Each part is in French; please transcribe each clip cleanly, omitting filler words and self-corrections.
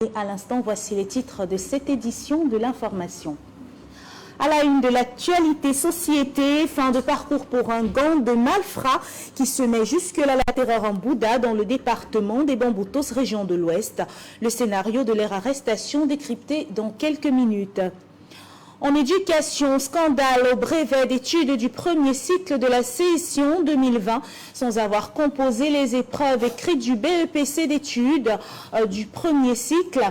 Et à l'instant, voici les titres de cette édition de l'information. À la une de l'actualité société, fin de parcours pour un gang de malfrats qui semait jusque-là la terreur en Bouddha dans le département des Bamboutos, région de l'Ouest. Le scénario de leur arrestation décrypté dans quelques minutes. En éducation, scandale au brevet d'études du premier cycle de la session 2020. Sans avoir composé les épreuves écrites du BEPC d'études du premier cycle,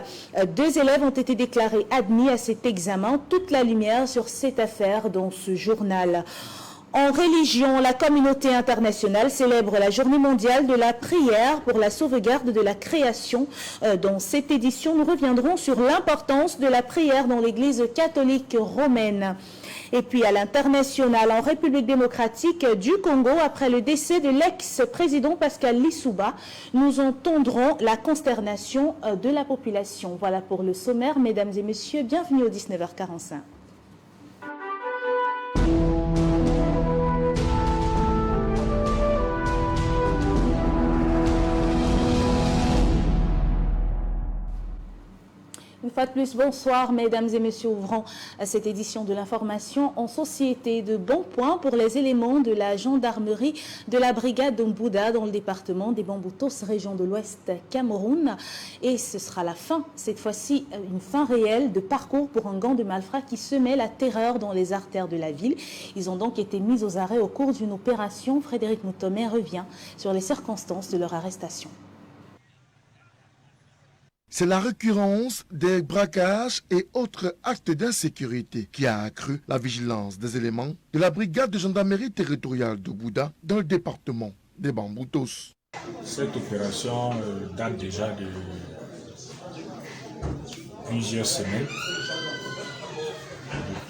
2 élèves ont été déclarés admis à cet examen. Toute la lumière sur cette affaire dans ce journal. En religion, la communauté internationale célèbre la journée mondiale de la prière pour la sauvegarde de la création. Dans cette édition, nous reviendrons sur l'importance de la prière dans l'Église catholique romaine. Et puis à l'international, en République démocratique du Congo, après le décès de l'ex-président Pascal Lissouba, nous entendrons la consternation de la population. Voilà pour le sommaire, mesdames et messieurs, bienvenue au 19h45. Une fois de plus, bonsoir mesdames et messieurs, ouvrons cette édition de l'information en société. De bons points pour les éléments de la gendarmerie de la brigade d'Ombouda dans le département des Bamboutos, région de l'Ouest Cameroun. Et ce sera la fin, cette fois-ci une fin réelle de parcours pour un gang de malfrats qui semait la terreur dans les artères de la ville. Ils ont donc été mis aux arrêts au cours d'une opération. Frédéric Moutomé revient sur les circonstances de leur arrestation. C'est la récurrence des braquages et autres actes d'insécurité qui a accru la vigilance des éléments de la brigade de gendarmerie territoriale de Bouddha dans le département des Bamboutos. Cette opération date déjà de plusieurs semaines.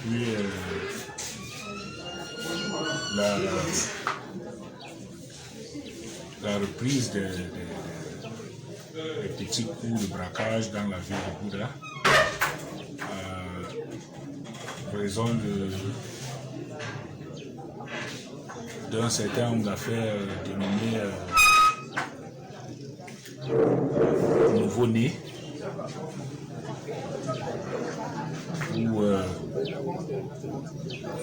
Depuis la reprise des petits coups de braquage dans la ville de Bouddha, raison d'un certain nombre d'affaires dénommées nouveau-nés, où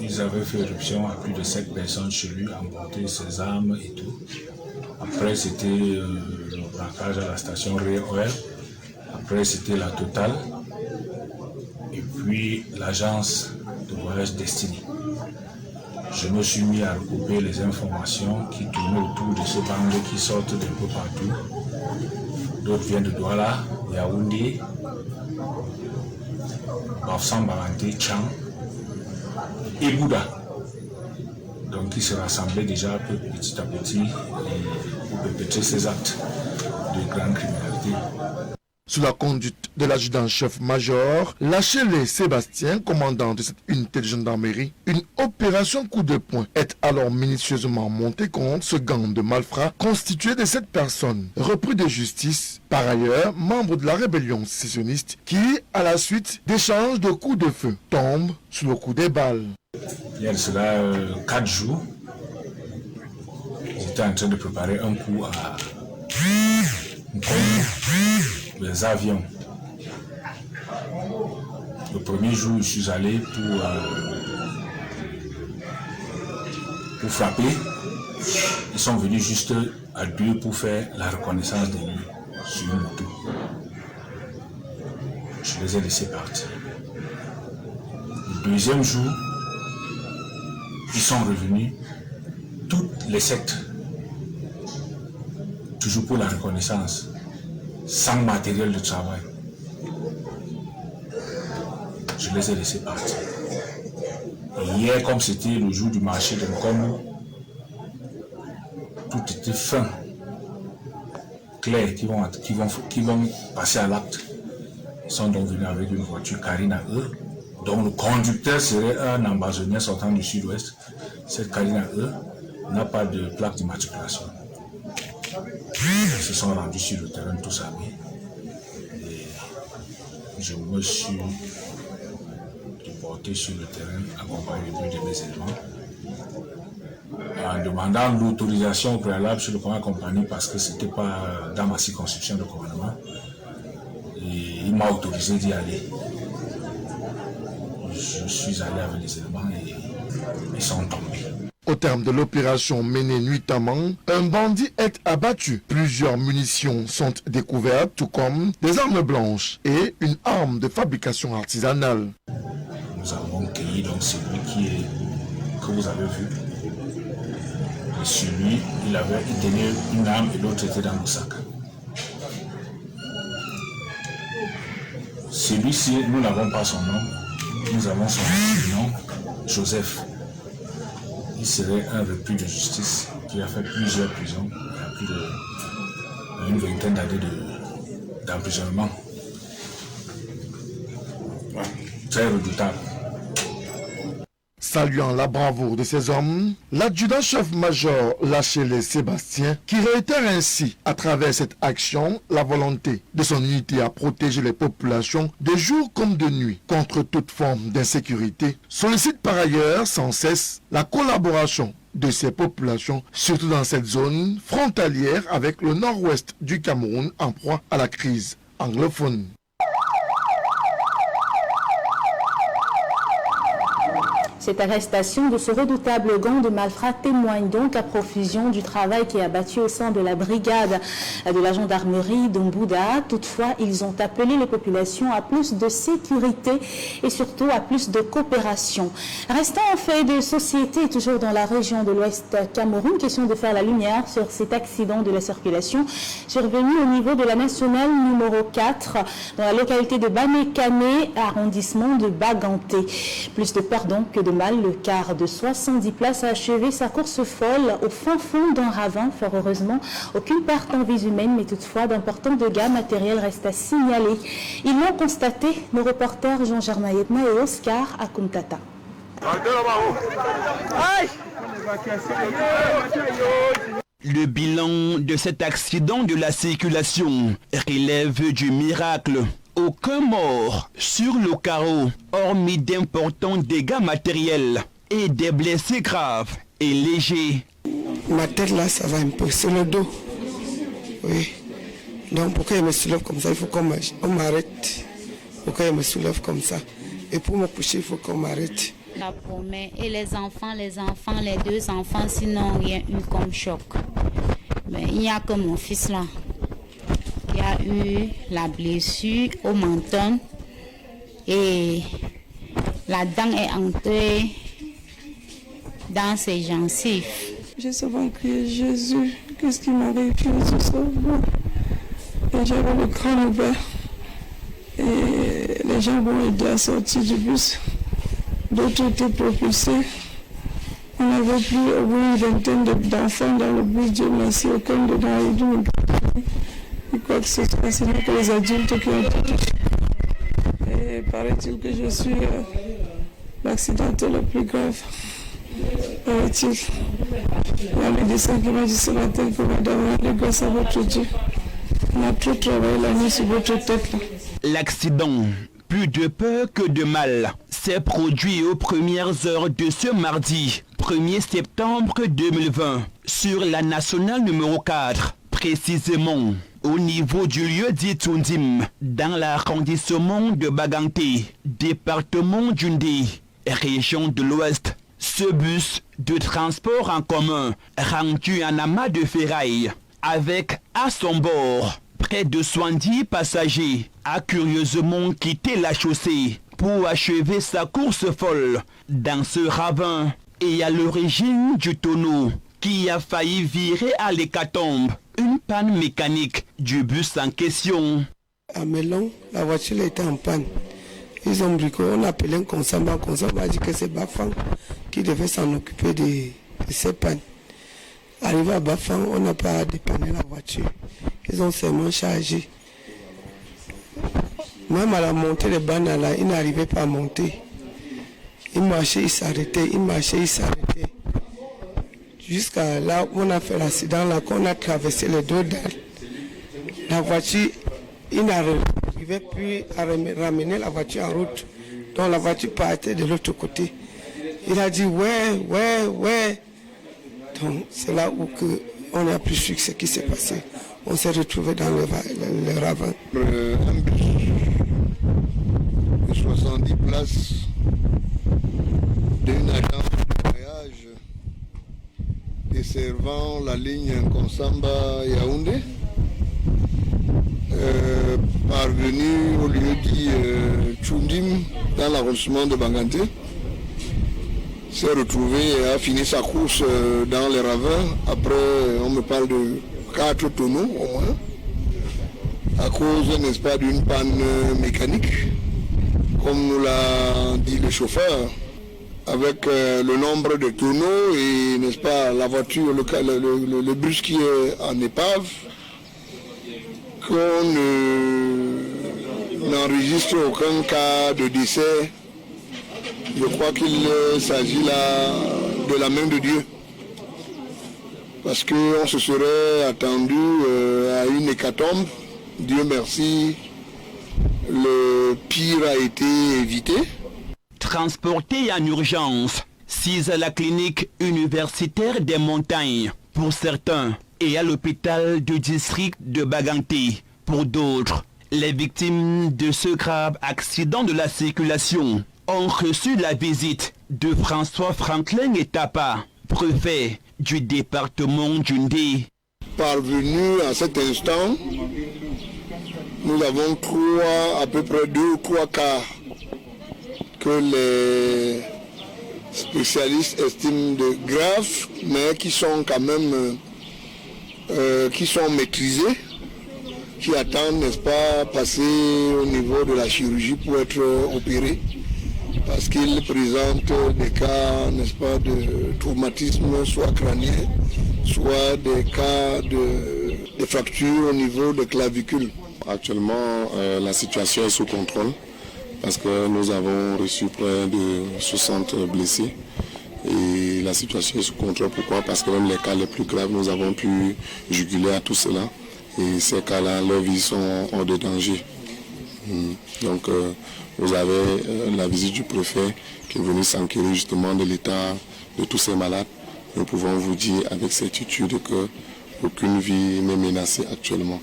ils avaient fait éruption à plus de 7 personnes chez lui, emporté ses armes et tout. Après, c'était le braquage à la station REOL. Après, c'était la Total. Et puis, l'agence de voyage Destiny. Je me suis mis à recouper les informations qui tournaient autour de ce bande qui sortent d'un peu partout. D'autres viennent de Douala, Yaoundé, Bafsan Balanté, Tchang et Bouddha. Donc qui se rassemblaient déjà petit à petit pour perpétrer ces actes de grande criminalité. Sous la conduite de l'adjudant-chef-major, Lachele Sébastien, commandant de cette unité de gendarmerie, une opération coup de poing est alors minutieusement montée contre ce gang de malfrats constitué de 7 personnes, repris de justice, par ailleurs membres de la rébellion sécessionniste qui, à la suite d'échanges de coups de feu, tombent sous le coup des balles. Il y a de cela 4 jours, j'étais en train de préparer un coup à les avions. Le premier jour, je suis allé pour frapper. Ils sont venus juste à 2 pour faire la reconnaissance des lieux sur une moto. Je les ai laissés partir. Le deuxième jour, ils sont revenus, toutes les 7, toujours pour la reconnaissance, sans matériel de travail. Je les ai laissés partir. Et hier, comme c'était le jour du marché de Nkomo, tout était fin, clair, qui vont passer à l'acte. Ils sont donc venus avec une voiture Carine à eux. Donc le conducteur serait un ambazonnier sortant du sud-ouest. Cette Carine à eux n'a pas de plaque d'immatriculation. Ils se sont rendus sur le terrain tous armés. Et je me suis déporté sur le terrain accompagné de mes éléments. En demandant l'autorisation préalable sur le commandant compagnie parce que ce n'était pas dans ma circonscription de commandement. Et il m'a autorisé d'y aller. Je suis allé avec les éléments et ils sont tombés. Au terme de l'opération menée nuitamment, un bandit est abattu. Plusieurs munitions sont découvertes, tout comme des armes blanches et une arme de fabrication artisanale. Nous avons cueilli donc celui que vous avez vu. Et celui, il tenait une arme et l'autre était dans le sac. Celui-ci, nous n'avons pas son nom. Nous avons son nom, Joseph. Il serait un repris de justice qui a fait plusieurs prisons. Il a plus d'une vingtaine d'années d'emprisonnement. Très redoutable. Saluant la bravoure de ces hommes, l'adjudant-chef-major Lachele Sébastien, qui réitère ainsi, à travers cette action, la volonté de son unité à protéger les populations de jour comme de nuit contre toute forme d'insécurité, sollicite par ailleurs sans cesse la collaboration de ces populations, surtout dans cette zone frontalière avec le nord-ouest du Cameroun en proie à la crise anglophone. Cette arrestation de ce redoutable gang de malfrats témoigne donc à profusion du travail qui est abattu au sein de la brigade de la gendarmerie d'Ombouda. Toutefois, ils ont appelé les populations à plus de sécurité et surtout à plus de coopération. Restant en fait de société, toujours dans la région de l'Ouest Cameroun, question de faire la lumière sur cet accident de la circulation survenu au niveau de la nationale numéro 4 dans la localité de Banekane, arrondissement de Baganté. Plus de peur donc que de mal, le car de 70 places a achevé sa course folle au fin fond d'un ravin. Fort heureusement, aucune perte en vies humaines, mais toutefois d'importants dégâts matériels restent à signaler. Ils l'ont constaté, nos reporters Jean-Germain Yetma et Oscar Akuntata. Le bilan de cet accident de la circulation relève du miracle. Aucun mort sur le carreau, hormis d'importants dégâts matériels et des blessés graves et légers. Ma tête là, ça va un peu, c'est le dos. Oui. Donc pourquoi il me soulève comme ça, il faut qu'on m'arrête. Pourquoi il me soulève comme ça. Et pour me coucher, il faut qu'on m'arrête. La promesse et les deux enfants, sinon il y a eu comme choc. Mais il n'y a que mon fils là. Il y a eu la blessure au menton et la dent est entrée dans ses gencives. J'ai souvent crié Jésus, qu'est-ce qui m'arrive, Jésus sauve-moi. Et j'avais le crâne ouvert et les gens m'ont aidé à sortir du bus. D'autres étaient propulsés. On n'avait plus une vingtaine d'enfants dans le bus, Dieu merci, aucun dedans a eu de quoi que ce soit, ce n'est que les adultes qui ont été touchés. Et paraît-il que je suis l'accidenté le plus grave. Paraît-il. Il y a un médecin qui m'a dit ce matin que madame, les gosses à votre Dieu. On a trop travaillé la nuit sur votre tête. L'accident, plus de peur que de mal, s'est produit aux premières heures de ce mardi, 1er septembre 2020, sur la nationale numéro 4, précisément au niveau du lieu dit Tundim, dans l'arrondissement de Baganté, département d'Undé, région de l'Ouest. Ce bus de transport en commun, rendu en amas de ferraille, avec à son bord près de 70 passagers, a curieusement quitté la chaussée pour achever sa course folle dans ce ravin et à l'origine du tonneau qui a failli virer à l'hécatombe. Une panne mécanique du bus en question. À Melon, la voiture était en panne. Ils ont bricolé, on a appelé un consommable. Le consommable a dit que c'est Bafang qui devait s'en occuper de ces pannes. Arrivé à Bafang, on n'a pas dépanné la voiture. Ils ont seulement chargé. Même à la montée des bannes, là, ils n'arrivaient pas à monter. Ils marchaient, ils s'arrêtaient, ils marchaient, ils s'arrêtaient. Jusqu'à là où on a fait l'accident, là, qu'on a traversé les deux dalles. La voiture, il n'arrivait plus à ramener la voiture en route. Donc la voiture partait de l'autre côté. Il a dit ouais. Donc c'est là où on a pu suivre ce qui s'est passé. On s'est retrouvé dans le ravin. Un bus place d'une agence de voyage desservant la ligne Nkonsamba-Yaoundé, parvenu au lieu dit Tchoundim dans l'arrondissement de Banganté, s'est retrouvé et a fini sa course dans les ravins. Après, on me parle de 4 tonneaux au moins, à cause, n'est-ce pas, d'une panne mécanique, comme nous l'a dit le chauffeur, avec le nombre de tonneaux et, n'est-ce pas, la voiture, le bus qui est en épave, qu'on n'enregistre aucun cas de décès. Je crois qu'il s'agit là de la main de Dieu. Parce qu'on se serait attendu à une hécatombe. Dieu merci, le pire a été évité. Transporté en urgence, 6 à la clinique universitaire des montagnes pour certains et à l'hôpital du district de Baganté pour d'autres. Les victimes de ce grave accident de la circulation ont reçu la visite de François Franklin Etapa, préfet du département d'Undé. Parvenu à cet instant, nous avons à peu près 2 ou 3 cas que les spécialistes estiment de graves, mais qui sont quand même qui sont maîtrisés, qui attendent, n'est-ce pas, passer au niveau de la chirurgie pour être opérés, parce qu'ils présentent des cas, n'est-ce pas, de traumatisme, soit crânien, soit des cas de fractures au niveau des clavicules. Actuellement, la situation est sous contrôle parce que nous avons reçu près de 60 blessés et la situation est sous contrôle. Pourquoi? Parce que même les cas les plus graves, nous avons pu juguler à tout cela et ces cas-là, leurs vies sont hors de danger. Donc, vous avez la visite du préfet qui est venu s'enquérir justement de l'état de tous ces malades. Nous pouvons vous dire avec certitude qu'aucune vie n'est menacée actuellement.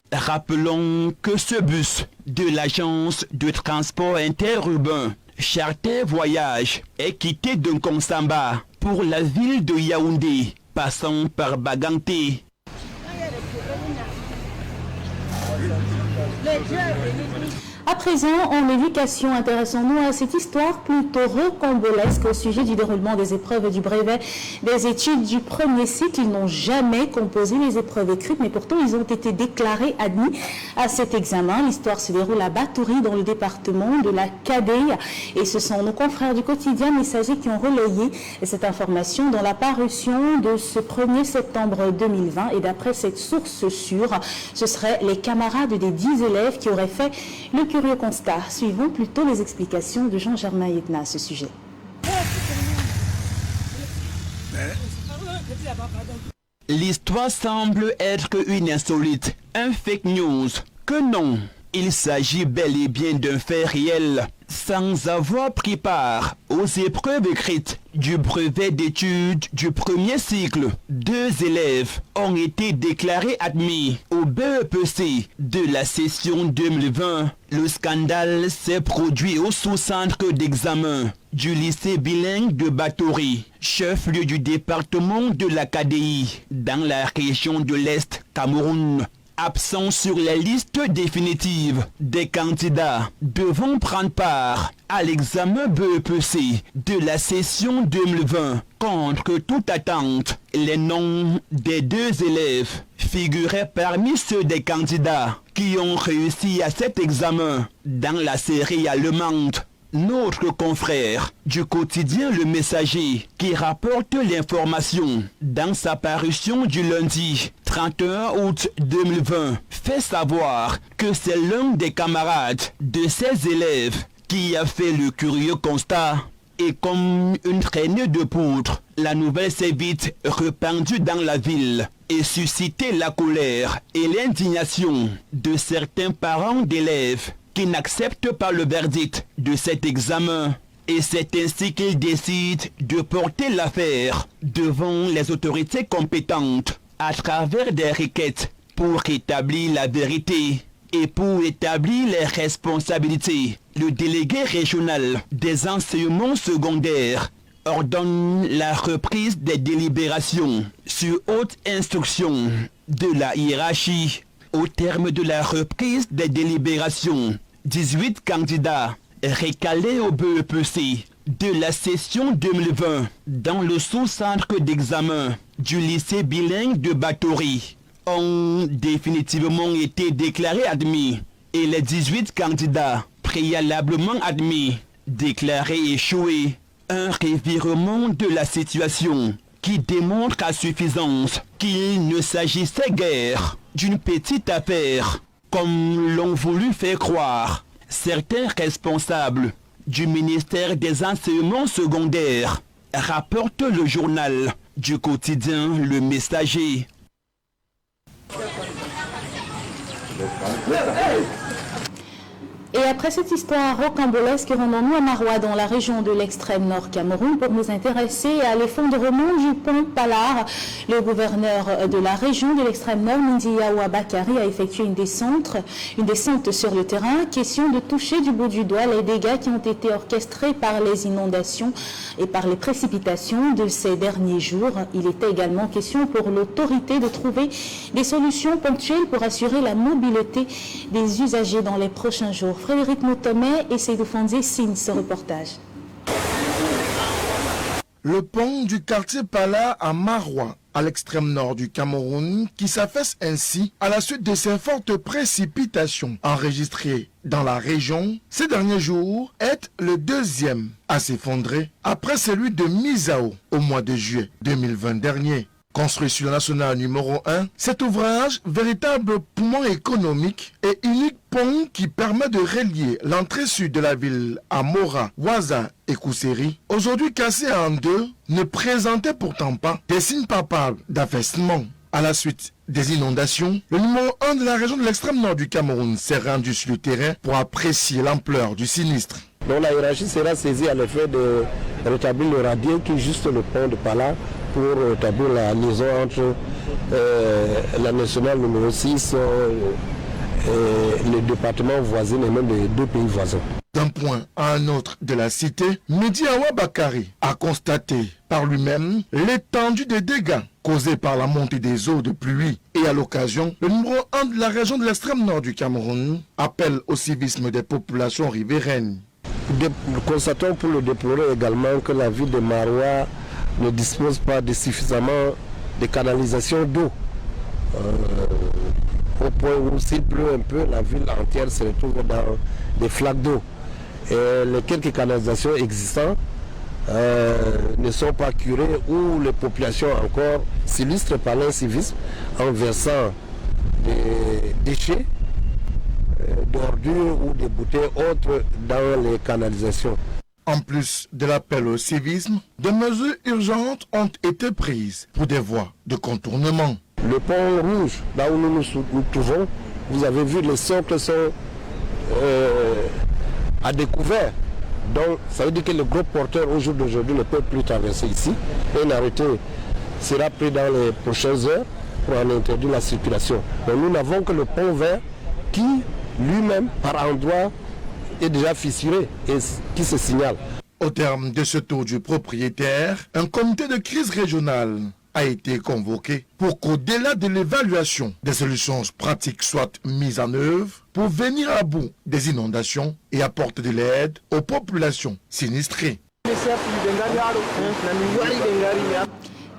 Rappelons que ce bus de l'agence de transport interurbain Charter Voyage est quitté de Nkonsamba pour la ville de Yaoundé, passant par Baganté. À présent, en éducation, intéressons-nous à cette histoire plutôt rocambolesque au sujet du déroulement des épreuves du brevet des études du premier cycle. Ils n'ont jamais composé les épreuves écrites, mais pourtant ils ont été déclarés admis à cet examen. L'histoire se déroule à Batouri, dans le département de la Kadeya. Et ce sont nos confrères du quotidien Messager qui ont relayé cette information dans la parution de ce 1er septembre 2020. Et d'après cette source sûre, ce seraient les camarades des 10 élèves qui auraient fait le curieux constat. Suivons plutôt les explications de Jean-Germain Yetna à ce sujet. L'histoire semble être une insolite, un fake news. Que non, il s'agit bel et bien d'un fait réel. Sans avoir pris part aux épreuves écrites du brevet d'études du premier cycle, 2 élèves ont été déclarés admis au BEPC de la session 2020. Le scandale s'est produit au sous-centre d'examen du lycée bilingue de Batouri, chef-lieu du département de la KDI, dans la région de l'Est Cameroun. Absent sur la liste définitive des candidats devant prendre part à l'examen BEPC de la session 2020. Contre toute attente, les noms des 2 élèves figuraient parmi ceux des candidats qui ont réussi à cet examen dans la série allemande. Notre confrère du quotidien Le Messager, qui rapporte l'information dans sa parution du lundi 31 août 2020, fait savoir que c'est l'un des camarades de ces élèves qui a fait le curieux constat. Et comme une traînée de poudre, la nouvelle s'est vite répandue dans la ville et suscité la colère et l'indignation de certains parents d'élèves qui n'acceptent pas le verdict de cet examen. Et c'est ainsi qu'ils décident de porter l'affaire devant les autorités compétentes à travers des requêtes pour établir la vérité. Et pour établir les responsabilités, le délégué régional des enseignements secondaires ordonne la reprise des délibérations sur haute instruction de la hiérarchie. Au terme de la reprise des délibérations, 18 candidats recalés au BEPC de la session 2020 dans le sous-centre d'examen du lycée bilingue de Batori ont définitivement été déclarés admis et les 18 candidats préalablement admis déclarés échoués. Un revirement de la situation qui démontre à suffisance qu'il ne s'agissait guère d'une petite affaire, comme l'ont voulu faire croire certains responsables du ministère des enseignements secondaires, rapporte le journal du quotidien Le Messager. Et après cette histoire rocambolesque, rendons-nous à Maroua, dans la région de l'extrême nord Cameroun, pour nous intéresser à l'effondrement du pont Palar. Le gouverneur de la région de l'extrême nord, Ndiawa Bakari, a effectué une descente sur le terrain. Question de toucher du bout du doigt les dégâts qui ont été orchestrés par les inondations et par les précipitations de ces derniers jours. Il était également question pour l'autorité de trouver des solutions ponctuelles pour assurer la mobilité des usagers dans les prochains jours. Frédéric Moutomé et Seydou Fonzi signent ce reportage. Le pont du quartier Pala à Maroua, à l'extrême nord du Cameroun, qui s'affaisse ainsi à la suite de ces fortes précipitations enregistrées dans la région ces derniers jours, est le deuxième à s'effondrer après celui de Misao au mois de juillet 2020 dernier. Construit sur la nationale numéro 1, cet ouvrage, véritable poumon économique et unique pont qui permet de relier l'entrée sud de la ville à Mora, Ouaza et Kousseri, aujourd'hui cassé en deux, ne présentait pourtant pas des signes palpables d'affaissement. À la suite des inondations, le numéro 1 de la région de l'extrême nord du Cameroun s'est rendu sur le terrain pour apprécier l'ampleur du sinistre. Donc la hiérarchie sera saisie à l'effet de rétablir le radier qui est juste le pont de Pala pour rétablir la liaison entre la nationale numéro 6 et les départements voisins et même les deux pays voisins. D'un point à un autre de la cité, Ndiawa Bakari a constaté par lui-même l'étendue des dégâts causés par la montée des eaux de pluie. Et à l'occasion, le numéro 1 de la région de l'extrême nord du Cameroun appelle au civisme des populations riveraines. Nous constatons pour le déplorer également que la ville de Maroua ne dispose pas de suffisamment de canalisation d'eau. Au point où s'il pleut un peu, la ville entière se retrouve dans des flaques d'eau. Et les quelques canalisations existantes ne sont pas curées ou les populations encore s'illustrent par l'incivisme en versant des déchets, d'ordures ou des bouteilles autres dans les canalisations. En plus de l'appel au civisme, des mesures urgentes ont été prises pour des voies de contournement. Le pont rouge, là où nous nous trouvons, vous avez vu, les socles sont à découvert. Donc ça veut dire que les gros porteurs au jour d'aujourd'hui ne peuvent plus traverser ici. Un arrêté sera pris dans les prochaines heures pour en interdire la circulation. Donc nous n'avons que le pont vert qui lui-même par endroits est déjà fissuré et qui se signale. Au terme de ce tour du propriétaire, un comité de crise régionale a été convoqué pour qu'au-delà de l'évaluation, des solutions pratiques soient mises en œuvre pour venir à bout des inondations et apporter de l'aide aux populations sinistrées.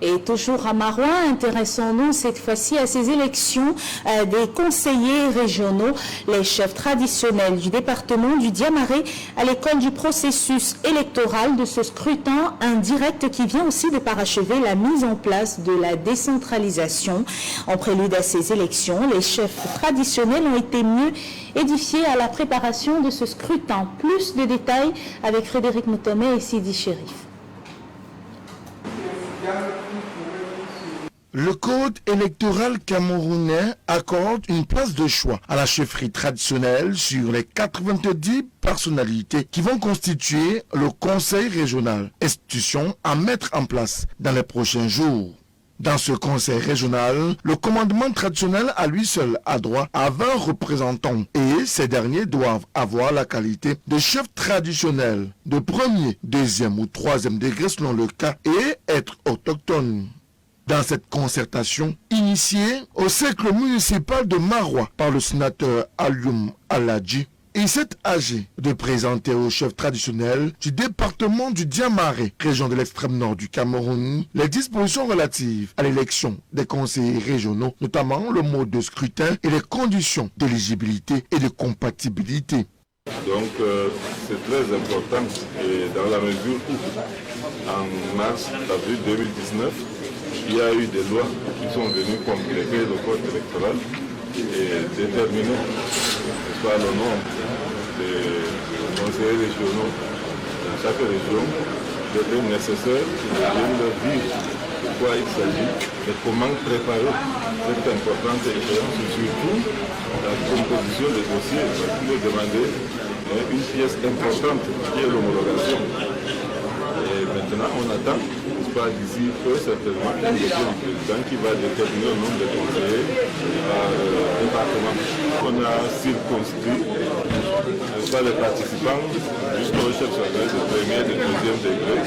Et toujours à Maroua, intéressons-nous cette fois-ci à ces élections des conseillers régionaux, les chefs traditionnels du département du Diamaré, à l'école du processus électoral de ce scrutin indirect qui vient aussi de parachever la mise en place de la décentralisation. En prélude à ces élections, les chefs traditionnels ont été mieux édifiés à la préparation de ce scrutin. Plus de détails avec Frédéric Moutomé et Sidi Chérif. Le code électoral camerounais accorde une place de choix à la chefferie traditionnelle sur les 90 personnalités qui vont constituer le conseil régional, institution à mettre en place dans les prochains jours. Dans ce conseil régional, le commandement traditionnel à lui seul a droit à 20 représentants et ces derniers doivent avoir la qualité de chef traditionnel de premier, deuxième ou troisième degré selon le cas et être autochtone. Dans cette concertation, initiée au cercle municipal de Marois par le sénateur Alioum Aladji, il s'est agi de présenter au chef traditionnel du département du Diamaré, région de l'extrême nord du Cameroun, les dispositions relatives à l'élection des conseillers régionaux, notamment le mode de scrutin et les conditions d'éligibilité et de compatibilité. Donc c'est très important et dans la mesure où en mars-avril 2019, il y a eu des lois qui sont venues compléter le code électoral et déterminer le nombre des conseillers régionaux dans chaque région était nécessaire qu'ils viennent leur dire de quoi il s'agit et comment préparer cette importante échéance et surtout la composition des dossiers qui nous demandait une pièce importante qui est l'homologation. Et maintenant on attend, d'ici peu certainement, un décret du président qui va déterminer le nombre de conseillers par département. On a circonscrit les participants jusqu'au chef de premier et de deuxième degré.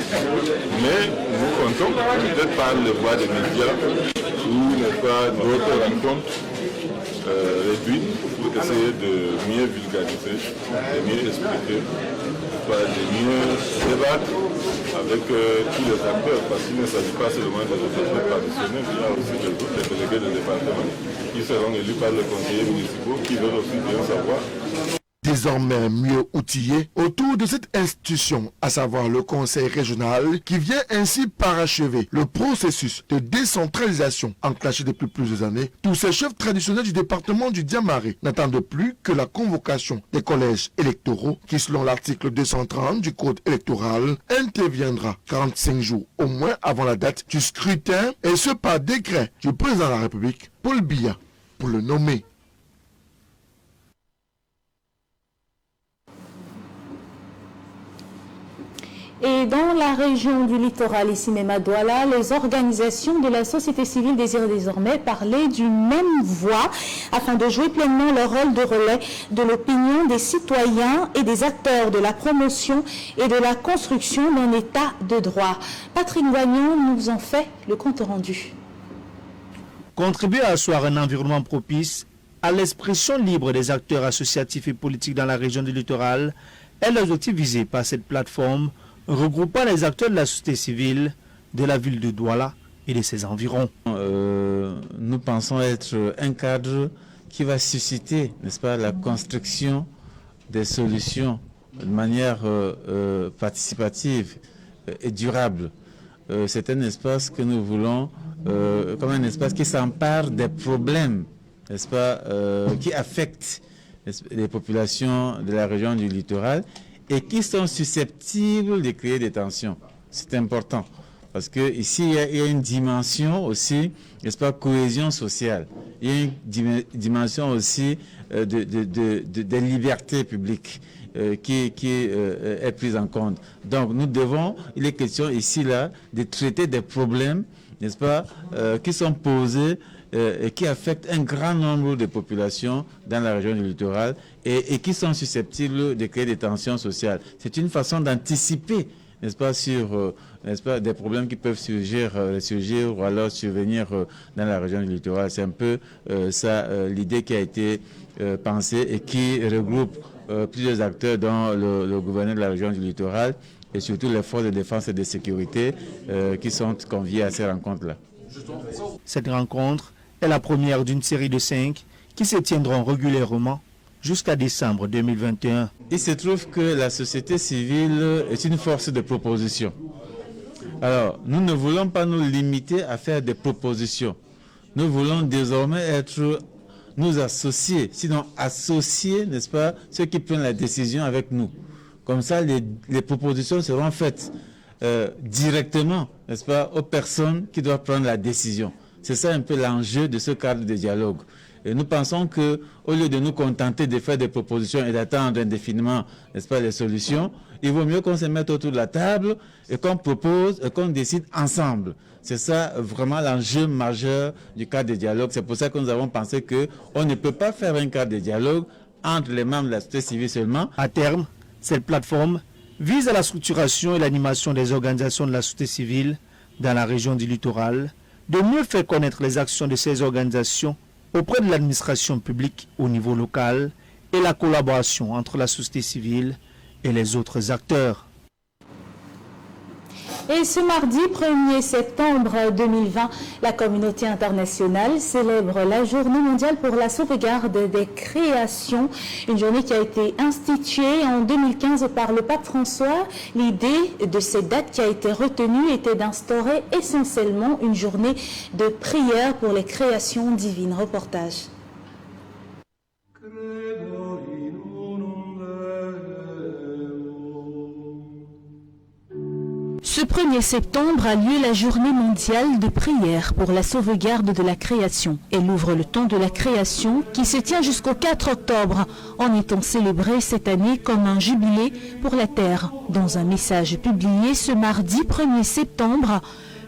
Mais nous comptons, peut-être par le voie des médias ou d'autres rencontres réduites pour essayer de mieux vulgariser, de mieux expliquer, de mieux débattre avec tous les acteurs, parce qu'il ne s'agit pas seulement des autorités traditionnelles, il y a aussi les délégués de département qui seront élus par les conseillers municipaux qui veulent aussi bien savoir. Désormais mieux outillé autour de cette institution, à savoir le conseil régional, qui vient ainsi parachever le processus de décentralisation enclenché depuis plusieurs années. Tous ces chefs traditionnels du département du Diamaré n'attendent plus que la convocation des collèges électoraux qui, selon l'article 230 du code électoral, interviendra 45 jours au moins avant la date du scrutin, et ce par décret du président de la République, Paul Biya, pour le nommer. Et dans la région du littoral, ici même à Douala, les organisations de la société civile désirent désormais parler d'une même voix afin de jouer pleinement leur rôle de relais de l'opinion des citoyens et des acteurs de la promotion et de la construction d'un état de droit. Patrick Gagnon nous en fait le compte rendu. Contribuer à asseoir un environnement propice à l'expression libre des acteurs associatifs et politiques dans la région du littoral est l'objectif visé par cette plateforme regroupant les acteurs de la société civile de la ville de Douala et de ses environs. Nous pensons être un cadre qui va susciter, n'est-ce pas, la construction des solutions de manière participative et durable. C'est un espace que nous voulons comme un espace qui s'empare des problèmes, n'est-ce pas, qui affectent les populations de la région du littoral et qui sont susceptibles de créer des tensions. C'est important parce que ici il y a une dimension aussi, n'est-ce pas, cohésion sociale. Il y a une dimension aussi de liberté publique qui est prise en compte. Donc nous devons, il est question ici là de traiter des problèmes, n'est-ce pas, qui sont posés et qui affectent un grand nombre de populations dans la région du littoral et qui sont susceptibles de créer des tensions sociales. C'est une façon d'anticiper, n'est-ce pas, sur n'est-ce pas, des problèmes qui peuvent surgir ou alors survenir dans la région du littoral. C'est un peu ça l'idée qui a été pensée et qui regroupe plusieurs acteurs dont le gouverneur de la région du littoral et surtout les forces de défense et de sécurité qui sont conviés à ces rencontres-là. Cette rencontre est la première d'une série de 5 qui se tiendront régulièrement jusqu'à décembre 2021. Il se trouve que la société civile est une force de proposition. Alors, nous ne voulons pas nous limiter à faire des propositions. Nous voulons désormais nous associer, sinon associer, n'est-ce pas, ceux qui prennent la décision avec nous. Comme ça, les propositions seront faites directement, n'est-ce pas, aux personnes qui doivent prendre la décision. C'est ça un peu l'enjeu de ce cadre de dialogue. Et nous pensons qu'au lieu de nous contenter de faire des propositions et d'attendre indéfiniment, n'est-ce pas, les solutions, il vaut mieux qu'on se mette autour de la table et qu'on propose et qu'on décide ensemble. C'est ça vraiment l'enjeu majeur du cadre de dialogue. C'est pour ça que nous avons pensé qu'on ne peut pas faire un cadre de dialogue entre les membres de la société civile seulement. À terme, cette plateforme vise à la structuration et l'animation des organisations de la société civile dans la région du littoral, de mieux faire connaître les actions de ces organisations auprès de l'administration publique au niveau local et la collaboration entre la société civile et les autres acteurs. Et ce mardi 1er septembre 2020, la communauté internationale célèbre la Journée mondiale pour la sauvegarde des créations, une journée qui a été instituée en 2015 par le pape François. L'idée de cette date qui a été retenue était d'instaurer essentiellement une journée de prière pour les créations divines. Reportage. Ce 1er septembre a lieu la journée mondiale de prière pour la sauvegarde de la création. Elle ouvre le temps de la création qui se tient jusqu'au 4 octobre en étant célébrée cette année comme un jubilé pour la Terre. Dans un message publié ce mardi 1er septembre,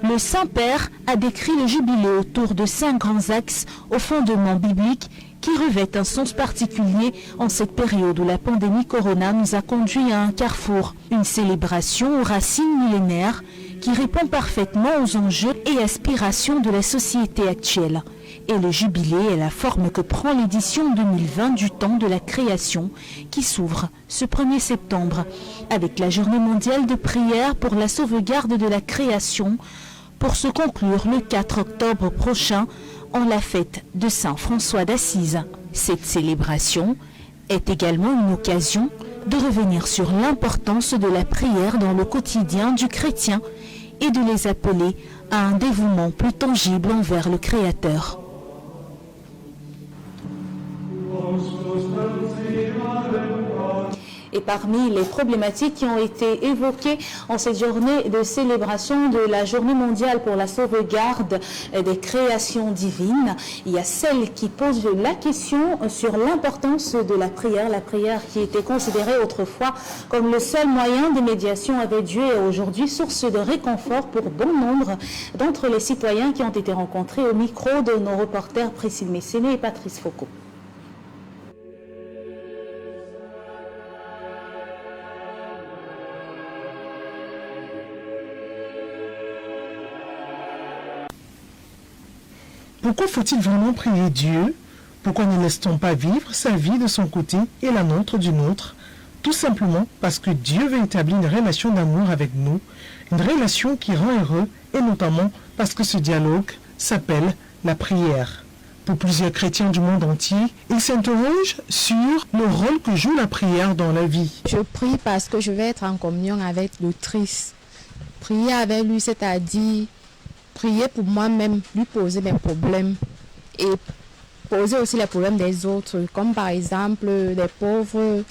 le Saint-Père a décrit le jubilé autour de 5 grands axes au fondement biblique qui revêtent un sens particulier en cette période où la pandémie Corona nous a conduit à un carrefour. Une célébration aux racines millénaires qui répond parfaitement aux enjeux et aspirations de la société actuelle. Et le jubilé est la forme que prend l'édition 2020 du temps de la création qui s'ouvre ce 1er septembre avec la journée mondiale de prière pour la sauvegarde de la création pour se conclure le 4 octobre prochain en la fête de Saint François d'Assise. Cette célébration est également une occasion de revenir sur l'importance de la prière dans le quotidien du chrétien et de les appeler à un dévouement plus tangible envers le Créateur. Et parmi les problématiques qui ont été évoquées en cette journée de célébration de la Journée mondiale pour la sauvegarde des créations divines, il y a celle qui pose la question sur l'importance de la prière qui était considérée autrefois comme le seul moyen de médiation avec Dieu et aujourd'hui source de réconfort pour bon nombre d'entre les citoyens qui ont été rencontrés au micro de nos reporters Priscille Messéné et Patrice Foucault. Pourquoi faut-il vraiment prier Dieu? Pourquoi ne laisse-t-on pas vivre sa vie de son côté et la nôtre du nôtre? Tout simplement parce que Dieu veut établir une relation d'amour avec nous, une relation qui rend heureux et notamment parce que ce dialogue s'appelle la prière. Pour plusieurs chrétiens du monde entier, ils s'interrogent sur le rôle que joue la prière dans la vie. Je prie parce que je vais être en communion avec l'autrice. Prier avec lui, c'est-à-dire prier pour moi-même, lui poser mes problèmes et poser aussi les problèmes des autres, comme par exemple les pauvres,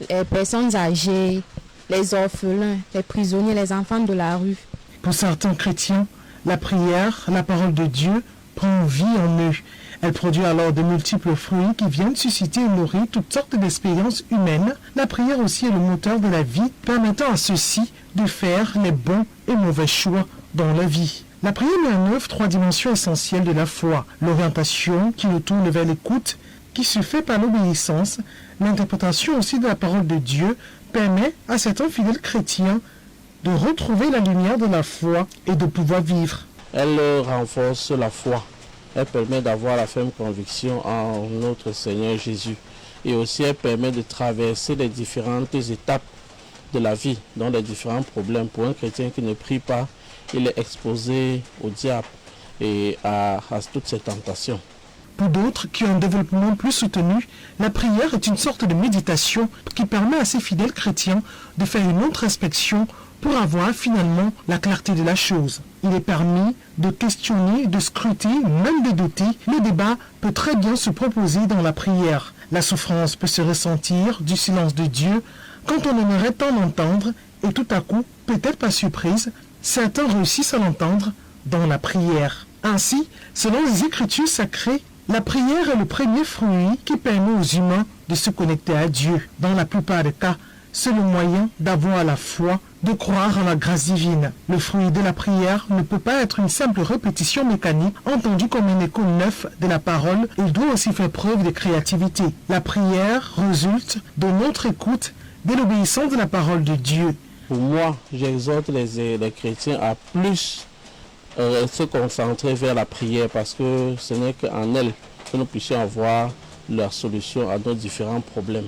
les personnes âgées, les orphelins, les prisonniers, les enfants de la rue. Pour certains chrétiens, la prière, la parole de Dieu, prend vie en eux. Elle produit alors de multiples fruits qui viennent susciter et nourrir toutes sortes d'expériences humaines. La prière aussi est le moteur de la vie, permettant à ceux-ci de faire les bons et mauvais choix dans la vie. La prière met en œuvre 3 dimensions essentielles de la foi. L'orientation qui nous tourne vers l'écoute, qui se fait par l'obéissance. L'interprétation aussi de la parole de Dieu permet à certains fidèles chrétiens de retrouver la lumière de la foi et de pouvoir vivre. Elle renforce la foi. Elle permet d'avoir la ferme conviction en notre Seigneur Jésus. Et aussi elle permet de traverser les différentes étapes de la vie, dans les différents problèmes. Pour un chrétien qui ne prie pas, il est exposé au diable et à toutes ces tentations. Pour d'autres qui ont un développement plus soutenu, la prière est une sorte de méditation qui permet à ces fidèles chrétiens de faire une introspection pour avoir finalement la clarté de la chose. Il est permis de questionner, de scruter, même de douter. Le débat peut très bien se proposer dans la prière. La souffrance peut se ressentir du silence de Dieu quand on aimerait tant l'entendre et tout à coup, peut-être par surprise, certains réussissent à l'entendre dans la prière. Ainsi, selon les Écritures sacrées, La prière est le premier fruit qui permet aux humains de se connecter à Dieu. Dans la plupart des cas, c'est le moyen d'avoir la foi, de croire en la grâce divine. Le fruit de la prière ne peut pas être une simple répétition mécanique entendue comme un écho neuf de la parole, il doit aussi faire preuve de créativité. La prière résulte de notre écoute, de l'obéissance de la parole de Dieu. Pour moi, j'exhorte les chrétiens à plus se concentrer vers la prière parce que ce n'est qu'en elle que nous puissions avoir la solution à nos différents problèmes.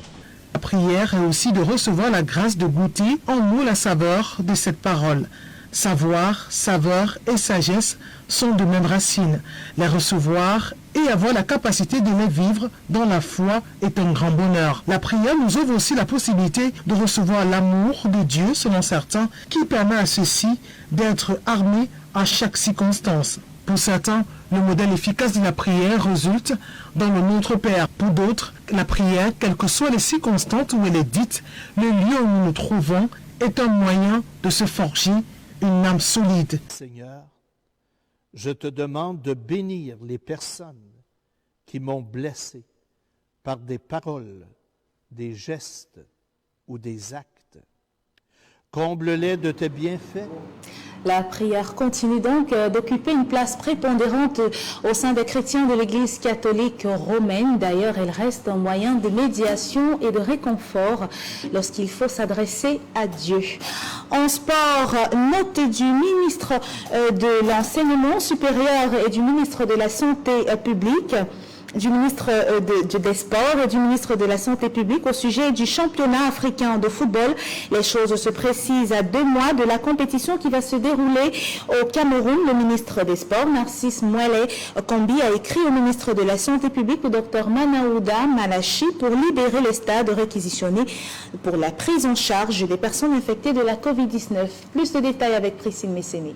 La prière est aussi de recevoir la grâce de goûter en nous la saveur de cette parole. Savoir, saveur et sagesse sont de même racines. Les recevoir et avoir la capacité de les vivre dans la foi est un grand bonheur. La prière nous ouvre aussi la possibilité de recevoir l'amour de Dieu, selon certains, qui permet à ceux-ci d'être armés à chaque circonstance. Pour certains, le modèle efficace de la prière résulte dans le Notre Père. Pour d'autres, la prière, quelles que soient les circonstances où elle est dite, le lieu où nous nous trouvons, est un moyen de se forger une âme solide. Seigneur, je te demande de bénir les personnes qui m'ont blessé par des paroles, des gestes ou des actes. Comble-les de tes bienfaits. La prière continue donc d'occuper une place prépondérante au sein des chrétiens de l'Église catholique romaine. D'ailleurs, elle reste un moyen de médiation et de réconfort lorsqu'il faut s'adresser à Dieu. En sport, note du ministre de l'Enseignement supérieur et du ministre de la Santé publique, du ministre des Sports et du ministre de la Santé publique au sujet du championnat africain de football. Les choses se précisent à 2 mois de la compétition qui va se dérouler au Cameroun. Le ministre des Sports, Narcisse Mwele Kombi, a écrit au ministre de la Santé publique, le Dr Manaouda Malachi, pour libérer les stades réquisitionnés pour la prise en charge des personnes infectées de la Covid-19. Plus de détails avec Priscille Messéné.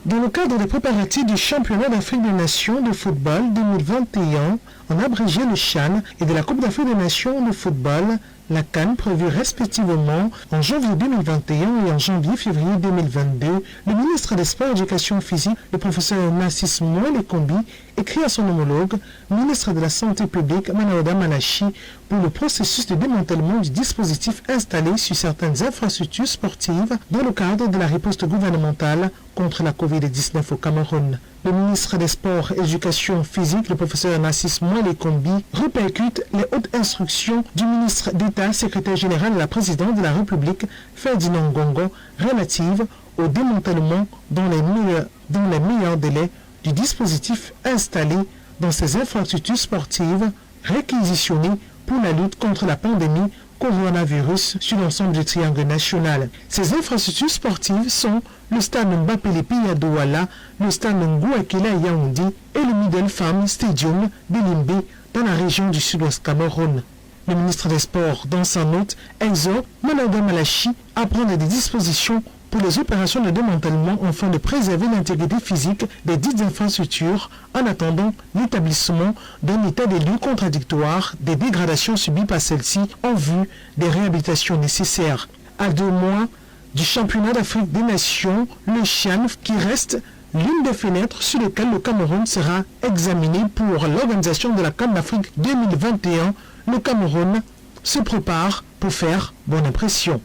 Dans le cadre des préparatifs du championnat d'Afrique des Nations de football 2021, en abrégé le CHAN, et de la Coupe d'Afrique des Nations de football, la CAN, prévue respectivement en janvier 2021 et en janvier-février 2022, le ministre des Sports et de l'Éducation physique, le professeur Narcisse Mwele Kombi, écrit à son homologue, ministre de la Santé publique, Manaouda Malachi, pour le processus de démantèlement du dispositif installé sur certaines infrastructures sportives dans le cadre de la riposte gouvernementale contre la Covid-19 au Cameroun. Le ministre des Sports et de l'Éducation physique, le professeur Narcisse Mwele Kombi, répercute les hautes instructions du ministre d'État, secrétaire général de la présidence de la République, Ferdinand Ngongo, relatives au démantèlement dans les meilleurs délais du dispositif installé dans ces infrastructures sportives réquisitionnées pour la lutte contre la pandémie coronavirus sur l'ensemble du triangle national. Ces infrastructures sportives sont le stade Mbappé-Lepi à Douala, le stade Ngouakela à Yaoundé et le Middle Farm Stadium de Limbe dans la région du sud-ouest Cameroun. Le ministre des Sports, dans sa note, exhorte Manaouda Malachi à prendre des dispositions pour les opérations de démantèlement afin de préserver l'intégrité physique des dites infrastructures en attendant l'établissement d'un état des lieux contradictoire des dégradations subies par celles-ci en vue des réhabilitations nécessaires. À 2 mois du championnat d'Afrique des Nations, le CHAN, qui reste l'une des fenêtres sur lesquelles le Cameroun sera examiné pour l'organisation de la CAN d'Afrique 2021, le Cameroun se prépare pour faire bonne impression.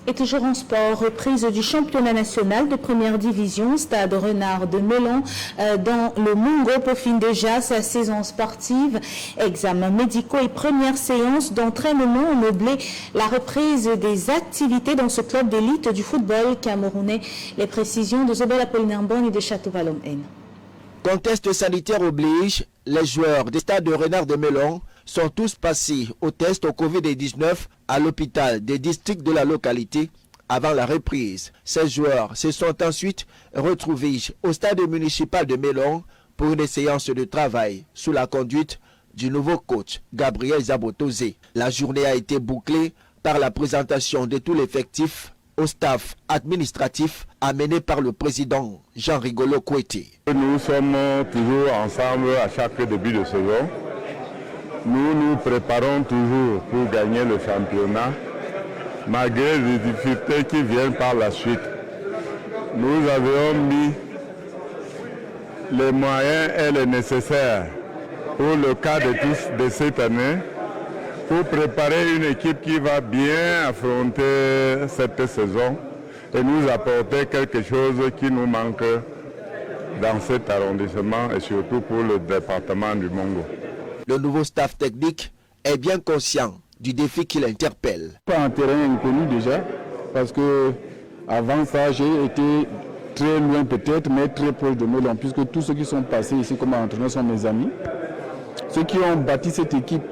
Et toujours en sport, reprise du championnat national de première division, Stade Renard de Melon dans le Mungo peaufine déjà sa saison sportive. Examens médicaux et première séance d'entraînement ont meublé la reprise des activités dans ce club d'élite du football camerounais. Les précisions de Zobel Apollinaire Bonne et de Château-Vallon-N. Contexte sanitaire oblige, les joueurs des Stades de Renard de Melon sont tous passés au test au Covid-19 à l'hôpital des districts de la localité avant la reprise. Ces joueurs se sont ensuite retrouvés au stade municipal de Melon pour une séance de travail sous la conduite du nouveau coach Gabriel Zabotozé. La journée a été bouclée par la présentation de tout l'effectif au staff administratif amené par le président Jean-Rigolo Kouété. Nous sommes toujours ensemble à chaque début de saison. Nous nous préparons toujours pour gagner le championnat, malgré les difficultés qui viennent par la suite. Nous avions mis les moyens et les nécessaires pour le cas de tous de cette année, pour préparer une équipe qui va bien affronter cette saison et nous apporter quelque chose qui nous manque dans cet arrondissement et surtout pour le département du Mongo. Le nouveau staff technique est bien conscient du défi qui l'interpelle. Pas un terrain inconnu déjà, parce que avant ça, j'ai été très loin peut-être, mais très proche de Melon, puisque tous ceux qui sont passés ici comme entraîneurs sont mes amis. Ceux qui ont bâti cette équipe,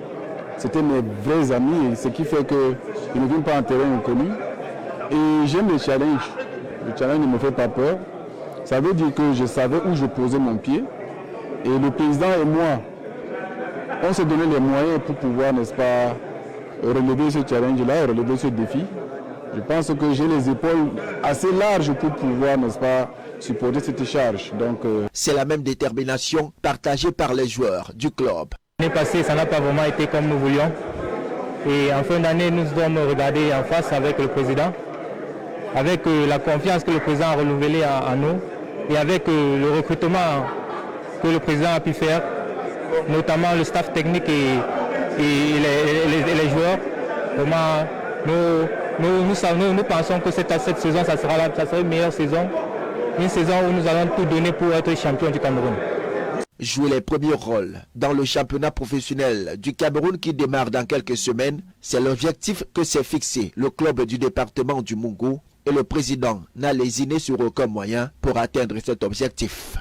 c'était mes vrais amis, et ce qui fait qu'ils ne viennent pas en terrain inconnu. Et j'aime le challenge. Le challenge ne me fait pas peur. Ça veut dire que je savais où je posais mon pied. Et le président et moi, on s'est donné les moyens pour pouvoir, n'est-ce pas, relever ce challenge-là, relever ce défi. Je pense que j'ai les épaules assez larges pour pouvoir, n'est-ce pas, supporter cette charge. Donc, c'est la même détermination partagée par les joueurs du club. L'année passée, ça n'a pas vraiment été comme nous voulions. Et en fin d'année, nous devons regarder en face avec le président, avec la confiance que le président a renouvelée en nous et avec le recrutement que le président a pu faire, notamment le staff technique et les joueurs. Vraiment, nous pensons que cette saison, ça sera une meilleure saison. Une saison où nous allons tout donner pour être champion du Cameroun. Jouer les premiers rôles dans le championnat professionnel du Cameroun qui démarre dans quelques semaines, c'est l'objectif que s'est fixé le club du département du Mungo et le président n'a lésiné sur aucun moyen pour atteindre cet objectif.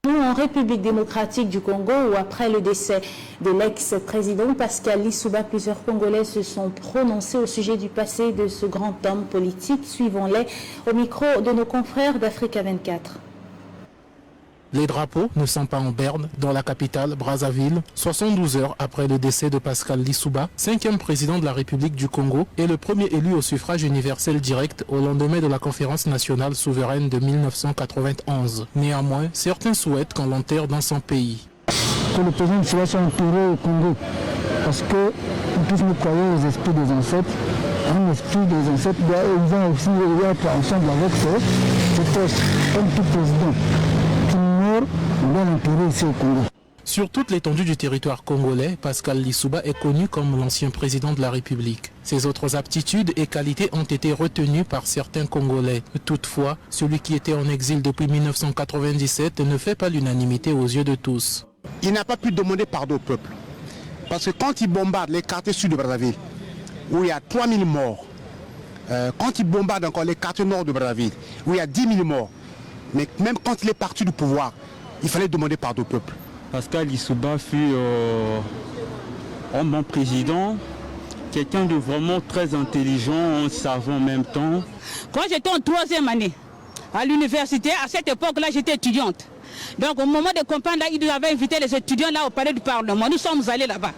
En République démocratique du Congo, où après le décès de l'ex-président Pascal Lissouba, plusieurs Congolais se sont prononcés au sujet du passé de ce grand homme politique. Suivons-les au micro de nos confrères d'Africa 24. Les drapeaux ne sont pas en berne dans la capitale, Brazzaville, 72 heures après le décès de Pascal Lissouba, 5e président de la République du Congo et le premier élu au suffrage universel direct au lendemain de la conférence nationale souveraine de 1991. Néanmoins, certains souhaitent qu'on l'enterre dans son pays. Que le président Lissouba soit enterré au Congo, parce que nous tous nous croyons aux esprits des ancêtres. Un esprit des ancêtres doit aussi être ensemble avec ce poste, comme tout président. Sur toute l'étendue du territoire congolais, Pascal Lissouba est connu comme l'ancien président de la République. Ses autres aptitudes et qualités ont été retenues par certains Congolais. Toutefois, celui qui était en exil depuis 1997 ne fait pas l'unanimité aux yeux de tous. Il n'a pas pu demander pardon au peuple. Parce que quand il bombarde les quartiers sud de Brazzaville, où il y a 3000 morts, quand il bombarde encore les quartiers nord de Brazzaville, où il y a 10 000 morts, mais même quand il est parti du pouvoir, il fallait demander pardon au peuple. Pascal Lissouba fut un bon président, quelqu'un de vraiment très intelligent, un savant en même temps. Quand j'étais en 3e année à l'université, à cette époque-là, j'étais étudiante. Donc au moment de comprendre, là, il nous avait invité les étudiants là au palais du Parlement. Nous sommes allés là-bas.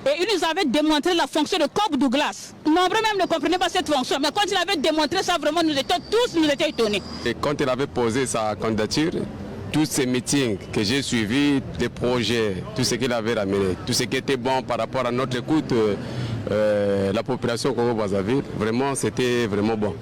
Et il nous avait démontré la fonction de Cobb Douglas. Nombreux même ne comprenaient pas cette fonction, mais quand il avait démontré ça, vraiment, nous étions étonnés. Et quand il avait posé sa candidature, tous ces meetings que j'ai suivis, des projets, tout ce qu'il avait ramené, tout ce qui était bon par rapport à notre écoute, la population Congo-Brazzaville, vraiment, c'était vraiment bon.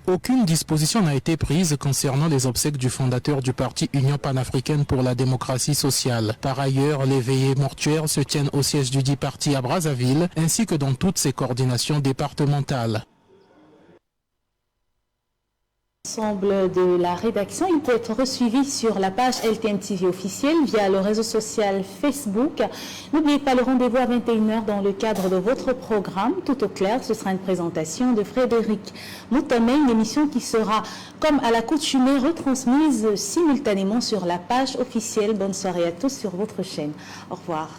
Aucune disposition n'a été prise concernant les obsèques du fondateur du parti Union panafricaine pour la démocratie sociale. Par ailleurs, les veillées mortuaires se tiennent au siège du dit parti à Brazzaville, ainsi que dans toutes ses coordinations départementales. L'ensemble de la rédaction, il peut être resuivi sur la page LTN TV officielle via le réseau social Facebook. N'oubliez pas le rendez-vous à 21h dans le cadre de votre programme. Tout au clair, ce sera une présentation de Frédéric Moutamé, une émission qui sera, comme à l'accoutumée, retransmise simultanément sur la page officielle. Bonne soirée à tous sur votre chaîne. Au revoir.